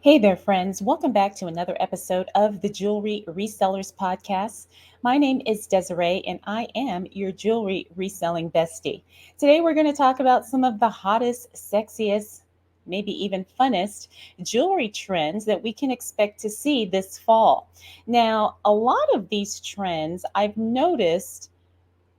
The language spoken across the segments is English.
Hey there, friends. Welcome back to another episode of the Jewelry Resellers Podcast. My name is Desiree, and I am your jewelry reselling bestie. Today, we're going to talk about some of the hottest, sexiest, maybe even funnest jewelry trends that we can expect to see this fall. Now, a lot of these trends I've noticed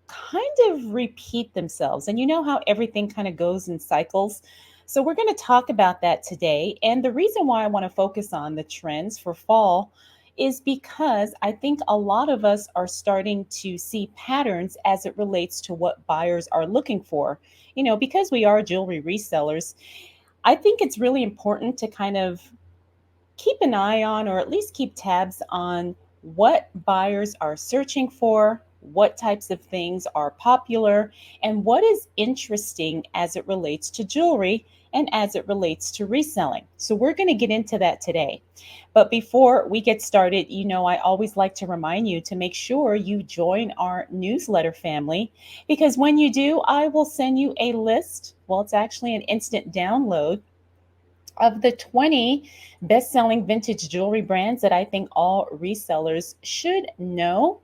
kind of repeat themselves. And you know how everything kind of goes in cycles. So, we're going to talk about that today. And the reason why I want to focus on the trends for fall is because I think a lot of us are starting to see patterns as it relates to what buyers are looking for. Because we are jewelry resellers, I think it's really important to kind of keep an eye on, or at least keep tabs on, what buyers are searching for, what types of things are popular, and what is interesting as it relates to jewelry and as it relates to reselling. So, we're going to get into that today. But before we get started, I always like to remind you to make sure you join our newsletter family, because when you do, I will send you a list. Well, it's actually an instant download of the 20 best selling vintage jewelry brands that I think all resellers should know.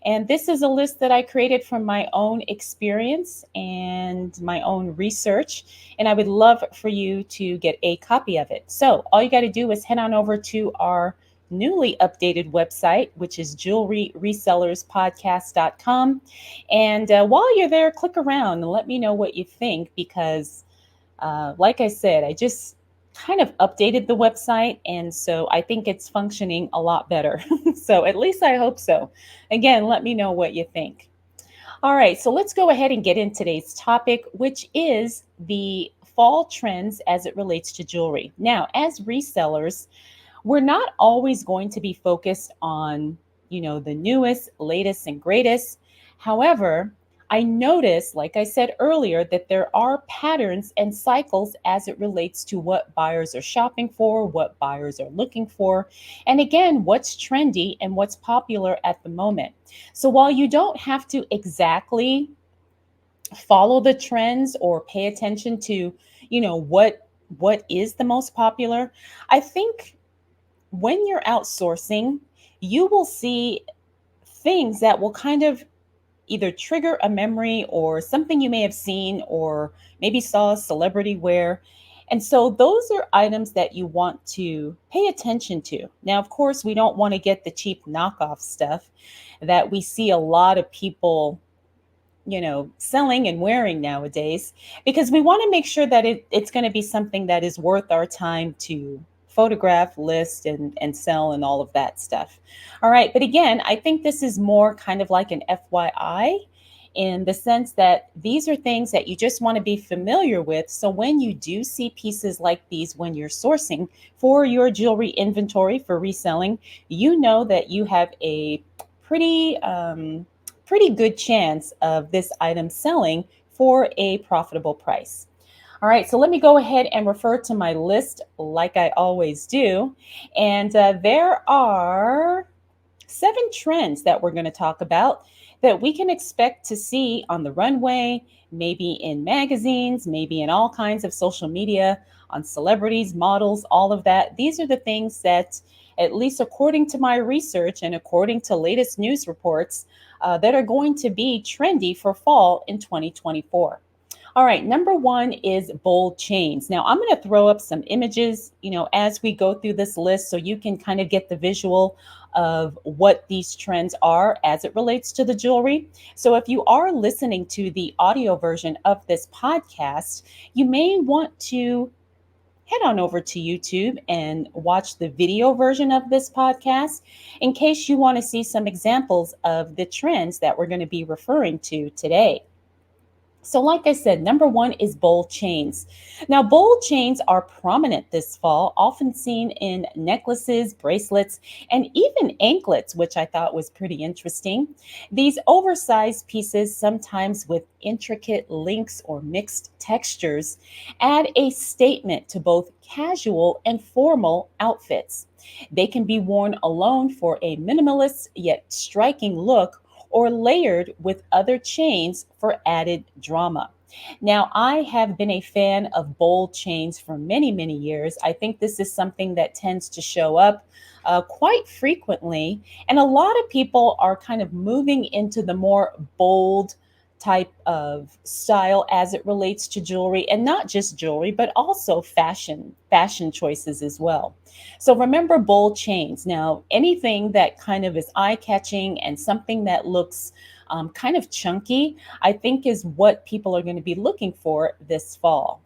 And this is a list that I created from my own experience and my own research. And I would love for you to get a copy of it. So, all you got to do is head on over to our newly updated website, which is jewelryresellerspodcast.com. And while you're there, click around and let me know what you think, because like I said, I just kind of updated the website. And so I think it's functioning a lot better. So at least I hope so. Again, let me know what you think. All right, so let's go ahead and get in today's topic, which is the fall trends as it relates to jewelry. Now, as resellers, we're not always going to be focused on, the newest, latest, and greatest. However, I noticed, like I said earlier, that there are patterns and cycles as it relates to what buyers are shopping for, what buyers are looking for, and again, what's trendy and what's popular at the moment. So while you don't have to exactly follow the trends or pay attention to, what is the most popular, I think when you're outsourcing, you will see things that will kind of either trigger a memory or something you may have seen or maybe saw a celebrity wear. And so those are items that you want to pay attention to. Now, of course, we don't want to get the cheap knockoff stuff that we see a lot of people, selling and wearing nowadays, because we want to make sure that it's going to be something that is worth our time to photograph, list, and sell, and all of that stuff. All right. But again, I think this is more kind of like an FYI, in the sense that these are things that you just want to be familiar with. So when you do see pieces like these, when you're sourcing for your jewelry inventory for reselling, you know that you have a pretty pretty good chance of this item selling for a profitable price. All right, so let me go ahead and refer to my list like I always do. And there are 7 trends that we're going to talk about that we can expect to see on the runway, maybe in magazines, maybe in all kinds of social media, on celebrities, models, all of that. These are the things that, at least according to my research and according to latest news reports, that are going to be trendy for fall in 2024. All right, number one is bold chains. Now, I'm going to throw up some images, as we go through this list, so you can kind of get the visual of what these trends are as it relates to the jewelry. So, if you are listening to the audio version of this podcast, you may want to head on over to YouTube and watch the video version of this podcast in case you want to see some examples of the trends that we're going to be referring to today. So, like I said, number one is bold chains. Now, bold chains are prominent this fall, often seen in necklaces, bracelets, and even anklets, which I thought was pretty interesting. These oversized pieces, sometimes with intricate links or mixed textures, add a statement to both casual and formal outfits. They can be worn alone for a minimalist yet striking look, or layered with other chains for added drama. Now, I have been a fan of bold chains for many, many years. I think this is something that tends to show up quite frequently. And a lot of people are kind of moving into the more bold type of style as it relates to jewelry, and not just jewelry but also fashion choices as well. So remember bold chains. Now, anything that kind of is eye catching and something that looks kind of chunky, I think is what people are going to be looking for this fall.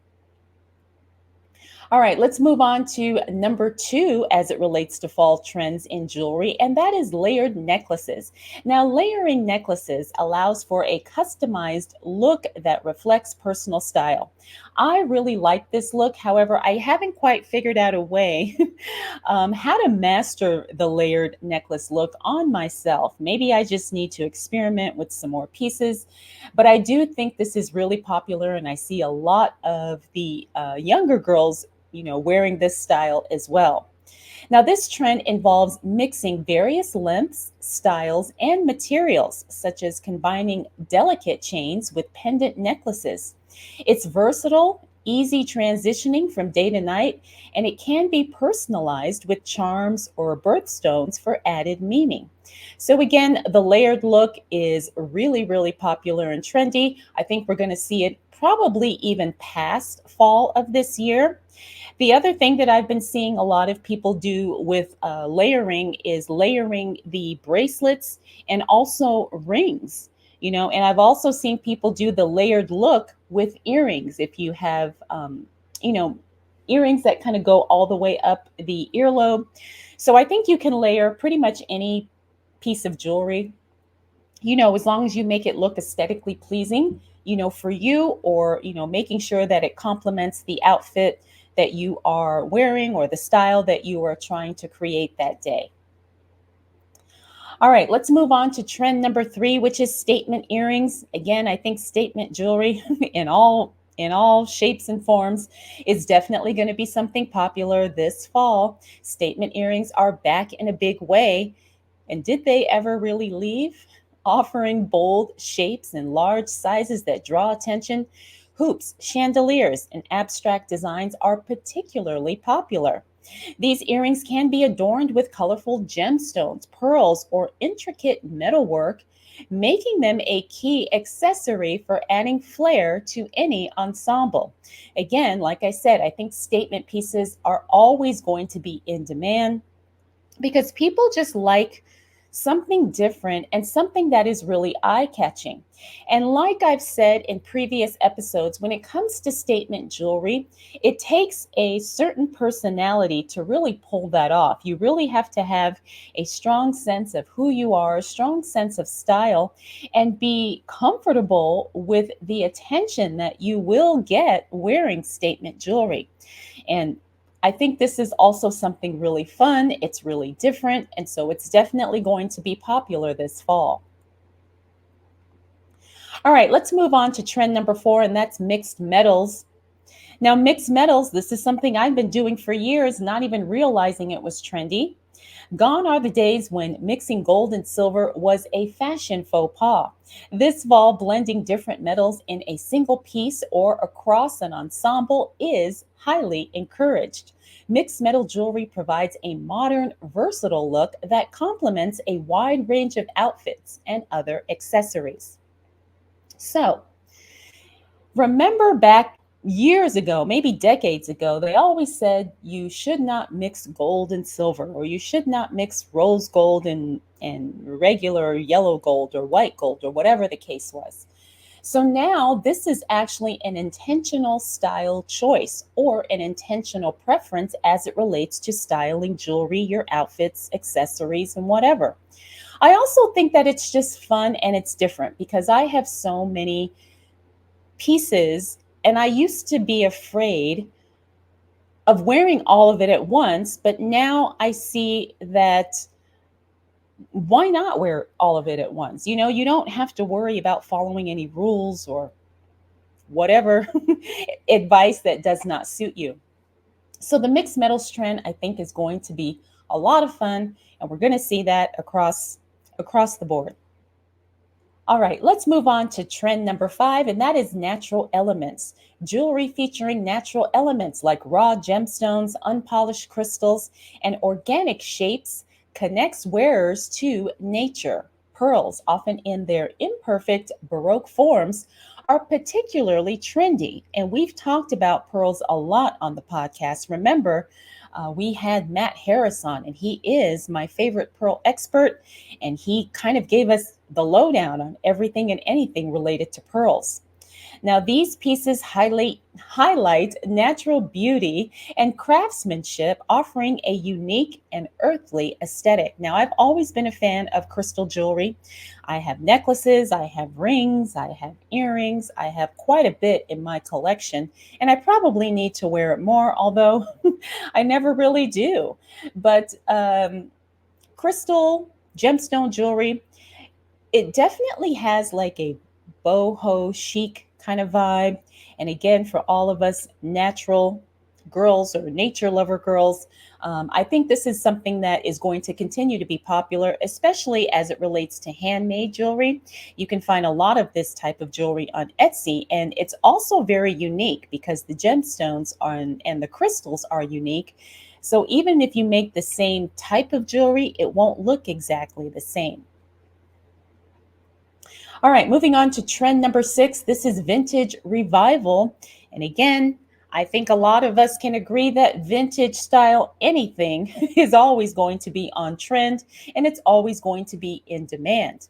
All right, let's move on to number two as it relates to fall trends in jewelry, and that is layered necklaces. Now, layering necklaces allows for a customized look that reflects personal style. I really like this look. However, I haven't quite figured out a way how to master the layered necklace look on myself. Maybe I just need to experiment with some more pieces, but I do think this is really popular, and I see a lot of the younger girls wearing this style as well. Now, this trend involves mixing various lengths, styles, and materials, such as combining delicate chains with pendant necklaces. It's versatile, easy transitioning from day to night, and it can be personalized with charms or birthstones for added meaning. So, again, the layered look is really, really popular and trendy. I think we're going to see it probably even past fall of this year. The other thing that I've been seeing a lot of people do with layering is layering the bracelets and also rings, and I've also seen people do the layered look with earrings. If you have, you know, earrings that kind of go all the way up the earlobe. So I think you can layer pretty much any piece of jewelry, as long as you make it look aesthetically pleasing, for you, or, making sure that it complements the outfit that you are wearing or the style that you are trying to create that day. All right, let's move on to trend number three, which is statement earrings. Again, I think statement jewelry in all shapes and forms is definitely going to be something popular this fall. Statement earrings are back in a big way. And did they ever really leave? Offering bold shapes and large sizes that draw attention, hoops, chandeliers, and abstract designs are particularly popular. These earrings can be adorned with colorful gemstones, pearls, or intricate metalwork, making them a key accessory for adding flair to any ensemble. Again, like I said, I think statement pieces are always going to be in demand because people just like something different and something that is really eye catching. And like I've said in previous episodes, when it comes to statement jewelry, it takes a certain personality to really pull that off. You really have to have a strong sense of who you are, a strong sense of style, and be comfortable with the attention that you will get wearing statement jewelry. And I think this is also something really fun. It's really different. And so it's definitely going to be popular this fall. All right, let's move on to trend number four, and that's mixed metals. Now, mixed metals, this is something I've been doing for years, not even realizing it was trendy. Gone are the days when mixing gold and silver was a fashion faux pas. This fall, blending different metals in a single piece or across an ensemble is highly encouraged. Mixed metal jewelry provides a modern, versatile look that complements a wide range of outfits and other accessories. So, remember back years ago, maybe decades ago, they always said you should not mix gold and silver, or you should not mix rose gold and regular yellow gold or white gold, or whatever the case was. So now this is actually an intentional style choice or an intentional preference as it relates to styling jewelry, your outfits, accessories, and whatever. I also think that it's just fun and it's different because I have so many pieces, and I used to be afraid of wearing all of it at once, but now I see that why not wear all of it at once? You don't have to worry about following any rules or whatever advice that does not suit you. So the mixed metals trend, I think, is going to be a lot of fun, and we're going to see that across the board. All right, let's move on to trend number 5, and that is natural elements. Jewelry featuring natural elements like raw gemstones, unpolished crystals, and organic shapes connects wearers to nature. Pearls, often in their imperfect Baroque forms, are particularly trendy. And we've talked about pearls a lot on the podcast. Remember, we had Matt Harris on, and he is my favorite pearl expert. And he kind of gave us the lowdown on everything and anything related to pearls. Now, these pieces highlight natural beauty and craftsmanship, offering a unique and earthly aesthetic. Now, I've always been a fan of crystal jewelry. I have necklaces, I have rings, I have earrings, I have quite a bit in my collection, and I probably need to wear it more, although I never really do. But crystal, gemstone jewelry, it definitely has like a boho chic kind of vibe. And again, for all of us natural girls or nature lover girls, I think this is something that is going to continue to be popular, especially as it relates to handmade jewelry. You can find a lot of this type of jewelry on Etsy, and it's also very unique because the gemstones and the crystals are unique. So even if you make the same type of jewelry, it won't look exactly the same. All right, moving on to trend number 6. This is vintage revival. And again, I think a lot of us can agree that vintage style anything is always going to be on trend and it's always going to be in demand.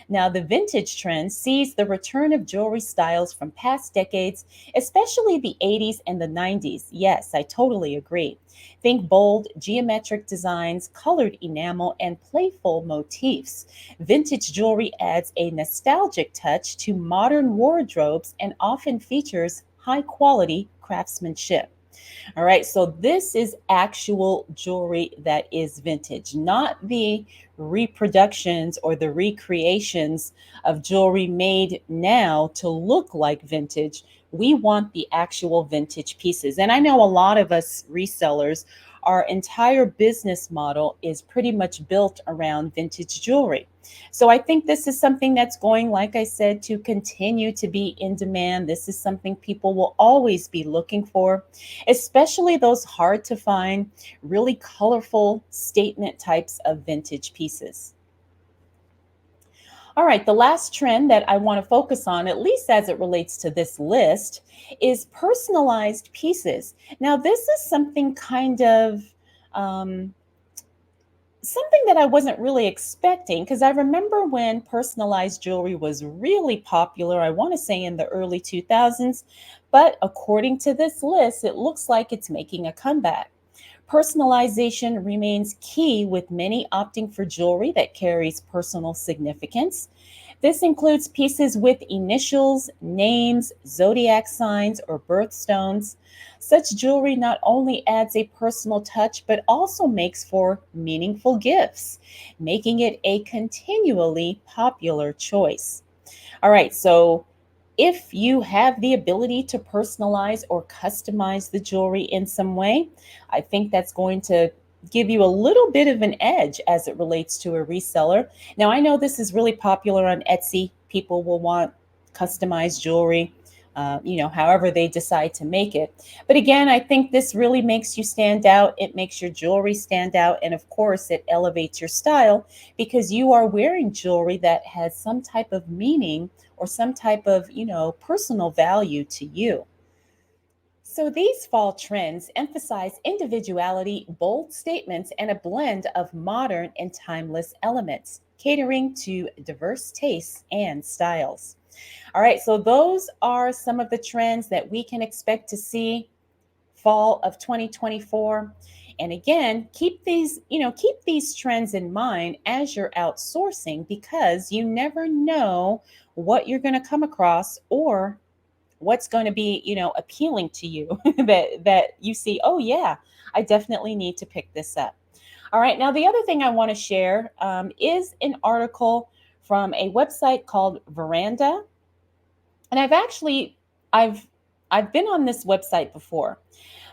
Now, the vintage trend sees the return of jewelry styles from past decades, especially the 80s and the 90s. Yes, I totally agree. Think bold, geometric designs, colored enamel, and playful motifs. Vintage jewelry adds a nostalgic touch to modern wardrobes and often features high quality craftsmanship. All right, so this is actual jewelry that is vintage, not the reproductions or the recreations of jewelry made now to look like vintage. We want the actual vintage pieces. And I know a lot of us resellers, our entire business model is pretty much built around vintage jewelry. So I think this is something that's going, like I said, to continue to be in demand. This is something people will always be looking for, especially those hard to find, really colorful statement types of vintage pieces. All right, the last trend that I want to focus on, at least as it relates to this list, is personalized pieces. Now, this is something kind of something that I wasn't really expecting because I remember when personalized jewelry was really popular, I want to say in the early 2000s, but according to this list, it looks like it's making a comeback. Personalization remains key, with many opting for jewelry that carries personal significance. This includes pieces with initials, names, zodiac signs, or birthstones. Such jewelry not only adds a personal touch, but also makes for meaningful gifts, making it a continually popular choice. All right, so if you have the ability to personalize or customize the jewelry in some way, I think that's going to give you a little bit of an edge as it relates to a reseller. Now, I know this is really popular on Etsy. People will want customized jewelry, however they decide to make it. But again, I think this really makes you stand out. It makes your jewelry stand out. And of course, it elevates your style because you are wearing jewelry that has some type of meaning or some type of, personal value to you. So these fall trends emphasize individuality, bold statements, and a blend of modern and timeless elements, catering to diverse tastes and styles. All right, so those are some of the trends that we can expect to see fall of 2024. And again, keep these trends in mind as you're outsourcing because you never know what you're going to come across or what's going to be, appealing to you that you see, oh yeah, I definitely need to pick this up. All right, now the other thing I want to share is an article from a website called Veranda. And I've I've been on this website before,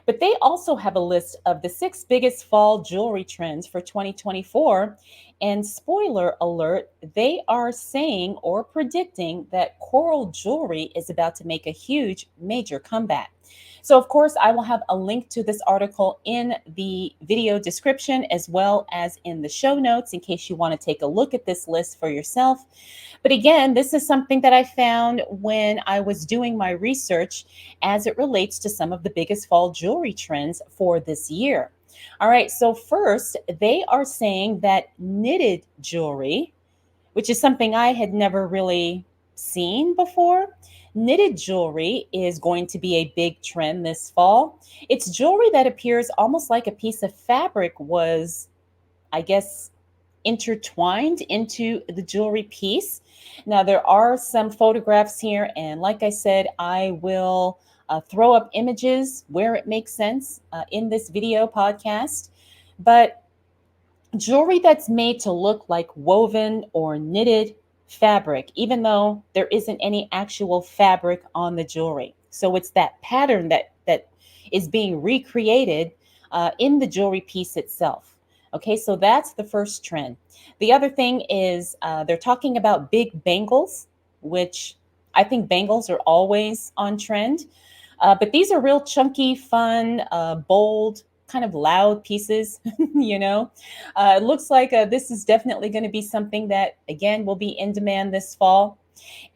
But they also have a list of the 6 biggest fall jewelry trends for 2024. And spoiler alert, they are saying or predicting that coral jewelry is about to make a huge, major comeback. So, of course, I will have a link to this article in the video description as well as in the show notes in case you want to take a look at this list for yourself. But again, this is something that I found when I was doing my research as it relates to some of the biggest fall jewelry trends for this year. All right, so first, they are saying that knitted jewelry, which is something I had never really seen before. Knitted jewelry is going to be a big trend this fall. It's jewelry that appears almost like a piece of fabric was, I guess, intertwined into the jewelry piece. Now, there are some photographs here, and like I said, I will throw up images where it makes sense in this video podcast. But jewelry that's made to look like woven or knitted fabric, even though there isn't any actual fabric on the jewelry. So it's that pattern that is being recreated in the jewelry piece itself. Okay, so that's the first trend. The other thing is they're talking about big bangles, which I think bangles are always on trend. But these are real chunky, fun, bold, kind of loud pieces, you know. It looks like this is definitely going to be something that, again, will be in demand this fall.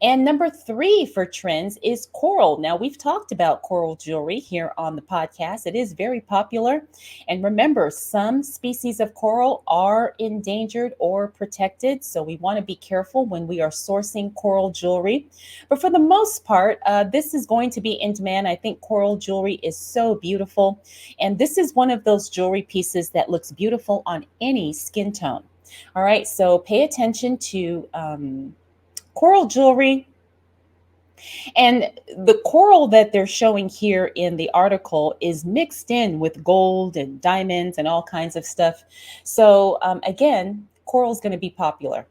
And number 3 for trends is coral. Now, we've talked about coral jewelry here on the podcast. It is very popular. And remember, some species of coral are endangered or protected. So we want to be careful when we are sourcing coral jewelry. But for the most part, this is going to be in demand. I think coral jewelry is so beautiful. And this is one of those jewelry pieces that looks beautiful on any skin tone. All right, so pay attention to coral jewelry. And the coral that they're showing here in the article is mixed in with gold and diamonds and all kinds of stuff. So again, coral is going to be popular.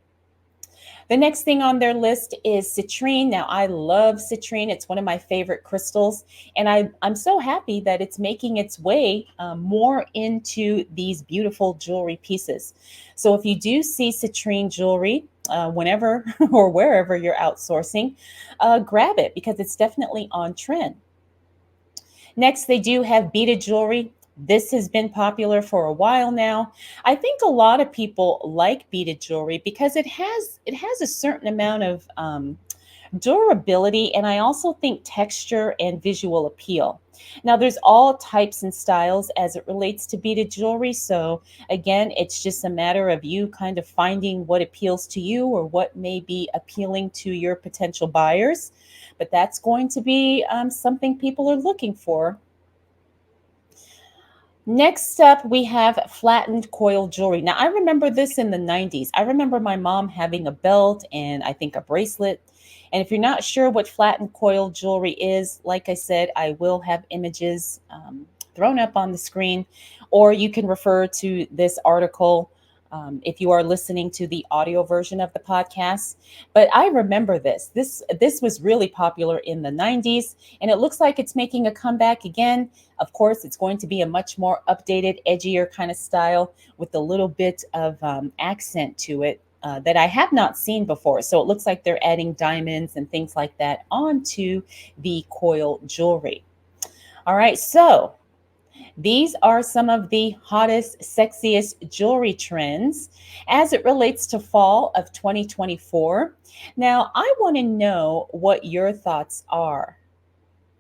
The next thing on their list is citrine. Now, I love citrine. It's one of my favorite crystals. And I'm so happy that it's making its way more into these beautiful jewelry pieces. So if you do see citrine jewelry, whenever or wherever you're outsourcing, grab it because it's definitely on trend. Next, they do have beaded jewelry. This has been popular for a while now. I think a lot of people like beaded jewelry because it has a certain amount of durability, and I also think texture and visual appeal. Now, there's all types and styles as it relates to beaded jewelry. So again, it's just a matter of you kind of finding what appeals to you or what may be appealing to your potential buyers. But that's going to be something people are looking for. Next up, we have flattened coil jewelry. Now, I remember this in the 90s. I remember my mom having a belt and I think a bracelet. And if you're not sure what flattened coil jewelry is, like I said, I will have images thrown up on the screen, or you can refer to this article if you are listening to the audio version of the podcast. But I remember this. This was really popular in the 90s, and it looks like it's making a comeback again. Of course, it's going to be a much more updated, edgier kind of style with a little bit of accent to it that I have not seen before. So it looks like they're adding diamonds and things like that onto the coil jewelry. All right, so these are some of the hottest, sexiest jewelry trends as it relates to fall of 2024. Now, I want to know what your thoughts are.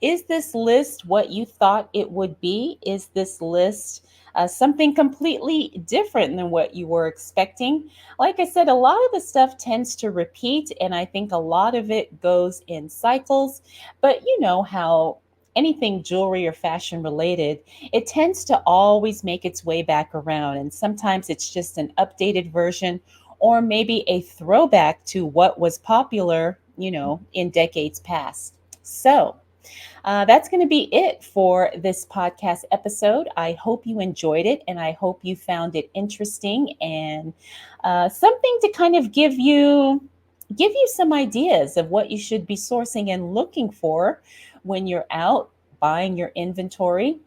Is this list what you thought it would be? Is this list something completely different than what you were expecting? Like I said, a lot of the stuff tends to repeat, and I think a lot of it goes in cycles. But you know how anything jewelry or fashion related, it tends to always make its way back around. And sometimes it's just an updated version or maybe a throwback to what was popular, in decades past. So, that's going to be it for this podcast episode. I hope you enjoyed it and I hope you found it interesting and something to kind of give you some ideas of what you should be sourcing and looking for when you're out buying your inventory.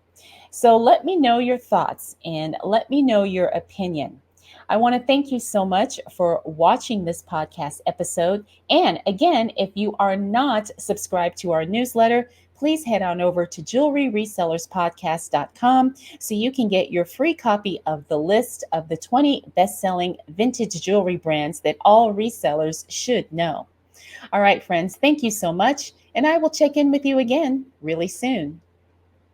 So let me know your thoughts and let me know your opinion. I want to thank you so much for watching this podcast episode. And again, if you are not subscribed to our newsletter, please head on over to jewelryresellerspodcast.com so you can get your free copy of the list of the 20 best-selling vintage jewelry brands that all resellers should know. All right, friends, thank you so much, and I will check in with you again really soon.